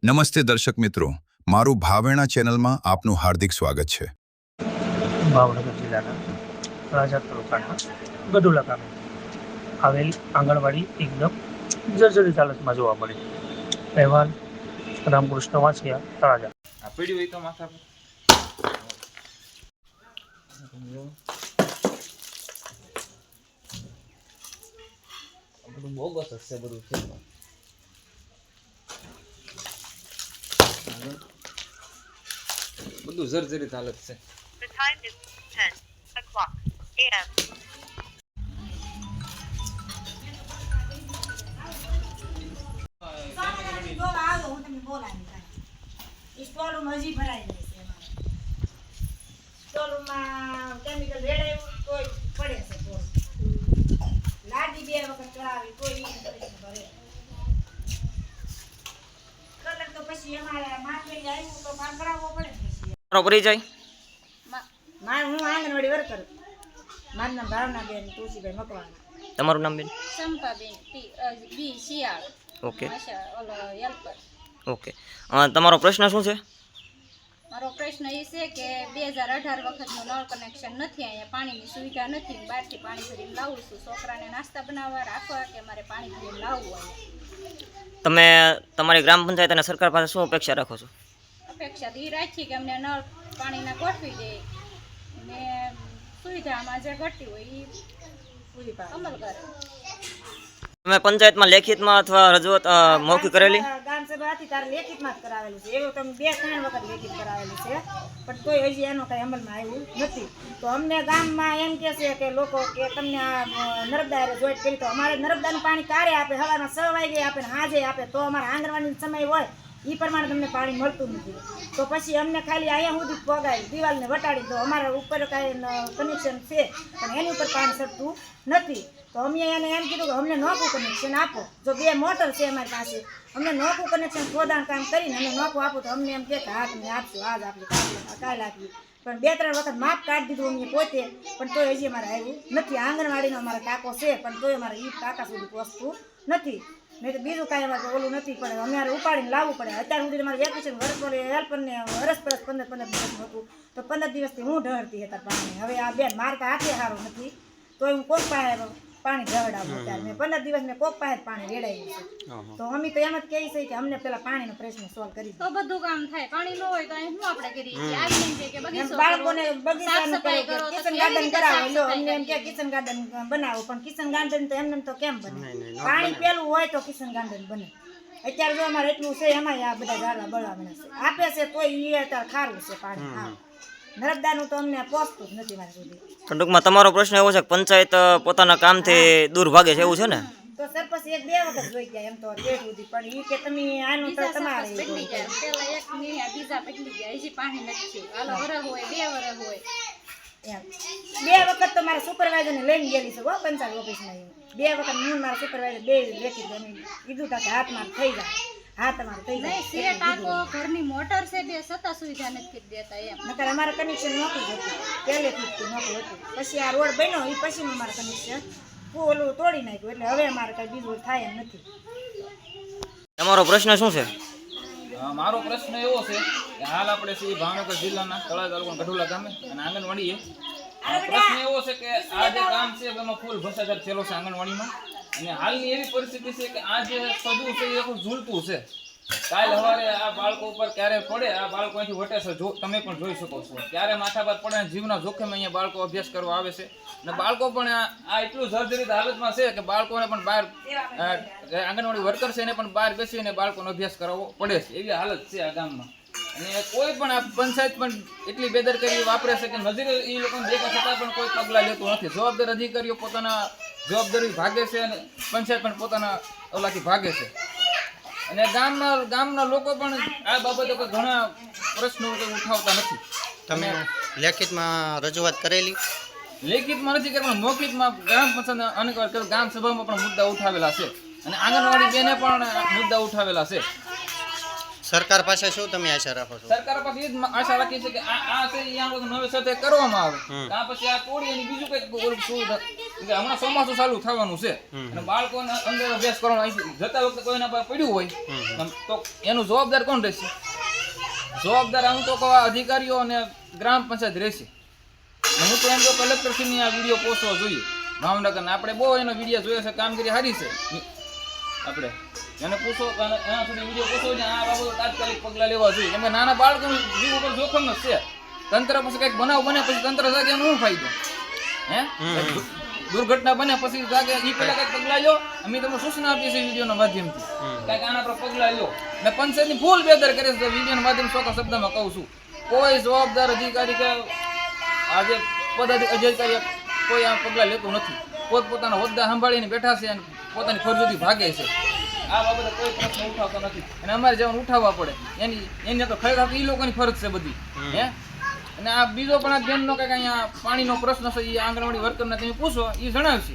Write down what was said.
નમસ્તે દર્શક મિત્રો, મારું ભાવેણા ચેનલમાં આપનું હાર્દિક સ્વાગત છે. ભાવનગર જિલ્લાના તળાજા તાલુકાના ગઢોલા ગામે આવેલ આંગણવાડી એકદમ જર્જરિત હાલતમાં જોવા મળી. અહેવાલ રામકૃષ્ણ વાંસિયા, તળાજા. આ પીડ્યું હોય તો માથા પર બધું બોગસ હશે બધું છે. બધું જર્જરિત હાલત છે. The time is 10 o'clock a.m. સ્ટોલમાં હજી ભરાઈ જાય છે અમારે. સ્ટોલમાં કેમિકલ રેડાયું તોય પડે છે થોડું. લાડી 2 વખત ચડાવી તોય ઈ પ્રશ્ન ભરે. કલર તો પછી અમારે માર્કેટ આવ્યું તો માર કરાવવો પડે ને પછી. તમારો પરિચય? હું આંગણવાડી વર્કર. મારું નામ ભાવનાબેન તુલસીભાઈ મકવાણા. તમારું નામ બેન? સંપાબેન બી શિયાળ. ઓકે ઓલો હેલ્પર. ઓકે. તમારો પ્રશ્ન શું છે? મારો પ્રશ્ન એ છે કે 2018 વખતનું નળ કનેક્શન નથી, અહીંયા પાણીની સુવિધા નથી, બહારથી પાણી ભરીને લાવું છું. છોકરાને નાસ્તા બનાવવા રાખવા કે મારે પાણી ભરીને લાવવું અહીંયા. તમે તમારી ગ્રામ પંચાયત અને સરકાર પાસે શું અપેક્ષા રાખો છો? અપેક્ષા તો એ રાખી કે અમને નળ પાણીના ગોઠવી દે ને સુવિધામાં જે ઘટતી હોય એ પૂરી પાડે. અમલ કરે. તમે પંચાયતમાં લેખિતમાં અથવા રજૂઆત મૌખિક કરેલી? ગામ સભા હતી ત્યારે લેખિતમાં જ કરાવેલું છે. એવું તમે 2-3 વખત લેખિત કરાવેલું છે, પણ તોય હજી એનો કઈ અમલમાં આવ્યું નથી. તો અમને ગામમાં એમ કે છે કે લોકો કે તમને આ નર્મદા જોઈન્ટ કરી, તો અમારે નર્મદાનું પાણી ક્યારે આપે? સવારના 6 વાગે આપે ને સાંજે આપે. તો અમારા આંગણવાડીનો સમય હોય એ પ્રમાણે તમને પાણી મળતું નથી. તો પછી અમને ખાલી અહીંયા સુધી પગાય દિવાલને વટાડી, તો અમારા ઉપર કાંઈ કનેક્શન છે પણ એની ઉપર પાણી ચડતું નથી. તો અમે એને એમ કીધું કે અમને નોખું કનેક્શન આપો. જો 2 મોટર છે અમારી પાસે, અમને નોખું કનેક્શન ખોદાણ કામ કરીને અમે નોખું આપો તો અમને એમ કે હા તમને આપશું, આજ આપીએ, કાલે આપીએ. પણ 2-3 વખત માપ કાઢી દીધું અમને પોતે, પણ તોય હજી અમારે આવ્યું નથી. આંગણવાડીનો અમારો ટાંકો છે પણ તોય અમારે એ ટાંકા સુધી પહોંચતું નથી. નહીં તો બીજું કાંઈ અમારે ઓલું નથી, પણ અમારે ઉપાડીને લાવવું પડે. અત્યાર સુધી અમારે વેકેશન હેલ્પરને વરસ 15 દિવસનું હતું, તો 15 દિવસથી હું ઢળતી હતા પાણી. હવે આ બેન મારતા હાથે સારું નથી, તોય હું કોક પાસે પાણી ઢળાવું. અત્યારે મેં 15 દિવસ મેં કોક પાસે પાણી રેડાયું છે. તો અમે તો એમ જ કહી છે કે અમને પેલા પાણીનો પ્રશ્ન સોલ્વ કરી દો. તો બધું કામ થાય. પાણી ન હોય તો અહીં શું આપણે કરીએ છીએ? આવી એમ કે બગીચો કરો, બાળકોને બગીચાનું સાફ સફાઈ કરો, તો કિચન કેવી ગાર્ડન રીતે કરાવો. સાફ લો સફાઈ અમને એમ કે કરીએ? કિચન ગાર્ડન બનાવો, પણ કિચન ગાર્ડન તો એમને તો કેમ બને? પાણી પેલું હોય તો કિચન ગાર્ડન બને. અત્યારે જો અમારે એટલું છે, એમાં આ બધા ઝાડવા બળવાના છે આપે છે, તોય એ અત્યારે ખારું છે પાણી. હા, નર્મદાનું તો અમને પહોંચતું જ નથી મારી સુધી. તો ટૂંકમાં તમારો પ્રશ્ન એવો છે કે પંચાયત પોતાના કામથી દૂર ભાગે છે, એવું છે ને? તો સરપંચ 1-2 વખત જોઈ ગયા એમ તો પેટ સુધી, પણ એ કે તમે આનું તો બીજા તમારે સરપંચ પીગળી ગયા. પેલા એક મીણ્યા, બીજા પીગળી ગયા. હજી પાણી નથી. હાલો વરસ હોય, 2 વરસ હોય. એમ 2 વખત તો મારા સુપરવાઇઝરને લઈને ગયેલી છે પંચાયત ઓફિસમાં. 2 વખત હું મારા સુપરવાઇઝર 2 લેખી કીધું તા કે હાથ માર થઈ જાય, હા તમારે થઈ જાય. નહીં, છે ટાંકો, ઘરની મોટર છે, 2 છતાં સુવિધા નથી કરી દેતા એમ. નકર અમારે કનેક્શન નહોતું જ હતું, પહેલેથી જ નહોતું હતું. પછી આ રોડ બન્યો એ પછીનું અમારે કનેક્શન ઓલું તોડી નાખ્યું, એટલે હવે અમારે કાંઈ બીજું થાય એમ નથી. તમારો પ્રશ્ન શું છે? મારો પ્રશ્ન એવો છે કે હાલ આપણે શ્રી ભાવનગર જિલ્લાના તળાજા તાલુકાના ગઢોલા ગામે અને આંગણવાડીએ પ્રશ્ન એવો છે કે આ જે કામ છે એમાં ફૂલ ભ્રષ્ટાચાર થયેલો છે આંગણવાડીમાં. અને હાલની એવી પરિસ્થિતિ છે કે આ જે સદું છે એ આખું ઝૂલતું છે. કાલ સવારે આ બાળકો ઉપર ક્યારે પડે, આ બાળકો અહીંથી વટે છે, જો તમે પણ જોઈ શકો છો. ક્યારે માથા પર પડે અને જીવના જોખમે અહીંયા બાળકો અભ્યાસ કરવા આવે છે. અને બાળકો પણ આ એટલું જર્જરિત હાલતમાં છે કે બાળકોને પણ બહાર આંગણવાડી વર્કર છે એને પણ બહાર બેસીને બાળકોનો અભ્યાસ કરાવવો પડે છે. એવી હાલત છે આ ગામમાં. અને કોઈ પણ આ પંચાયત પણ એટલી બેદરકારી વાપરે છે કે નજરે એ લોકોને દેખા છતાં પણ કોઈ પગલાં લેતું નથી. જવાબદાર અધિકારીઓ પોતાના જવાબદારી ભાગે છે અને પંચાયત પણ પોતાના ઓલાથી ભાગે છે. અને ગામના લોકો પણ આ બાબતે કોઈ ઘણા પ્રશ્નો ઉઠાવતા નથી. તમે લેખિતમાં રજૂઆત કરેલી? લેખિતમાં નથી કે પણ મૌખિકમાં ગ્રામ પંચાયત અનેક વાર ગામ સભામાં પણ મુદ્દા ઉઠાવેલા છે અને આંગણવાડી બેને પણ મુદ્દા ઉઠાવેલા છે. સરકાર પાસે શું તમે આશા રાખો છો? સરકાર પાસે એ જ આશા રાખી છે કે આ છે નવે સાથે કરવામાં આવે. આ પછી આ તોડી અને બીજું કંઈક સુવિધા કે હમણાં ચોમાસું ચાલુ થવાનું છે અને બાળકોને અંદર અભ્યાસ કરવાનો અહીંથી જતા વખતે કોઈના પર પડ્યું હોય તો એનું જવાબદાર કોણ રહેશે? જવાબદાર હું તો કહું અધિકારીઓ અને ગ્રામ પંચાયત રહેશે. અને હું તો એમ તો કલેક્ટરશ્રીની આ વિડીયો પોસ્ટવો જોઈએ ભાવનગરના. આપણે બહુ એનો વિડીયો જોયો છે, કામગીરી સારી છે. આપણે એને પૂછો એના સુધી વિડીયો પૂછો ને આ બાબતો તાત્કાલિક પગલાં લેવા જોઈએ. કેમ કે નાના બાળકોનું જીવ ઉપર જોખમ જ છે. તંત્ર પછી કંઈક બનાવ બને પછી તંત્ર જાગે એનો શું ફાયદો? હે દુર્ઘટના બને પછી જાગે એ પેલા કંઈક પગલાં લો. અમે તમને સૂચના આપીએ છીએ વિડીયોના માધ્યમથી કંઈક આના પર પગલાં લો. ને પંચાયતની ફૂલ બેદર કરે છે. વિડીયોના માધ્યમ ચોખ્ખા શબ્દમાં કહું છું, કોઈ જવાબદાર અધિકારી કે આજે અધિકારી કોઈ આ પગલાં લેતું નથી. પોતપોતાના હોદ્દા સંભાળીને બેઠા છે અને પોતાની ફરજોથી ભાગે છે. આ બાબતે કોઈ પ્રશ્ન ઉઠાવતો નથી અને અમારે જવાનું ઉઠાવવા પડે. એની તો ખરેખર એ લોકોની ફરજ છે બધી. હે અને આ બીજો પણ આ બેનનો કંઈક અહીંયા પાણીનો પ્રશ્ન છે, એ આંગણવાડી વર્કરને તમે પૂછો, એ જણાવશે.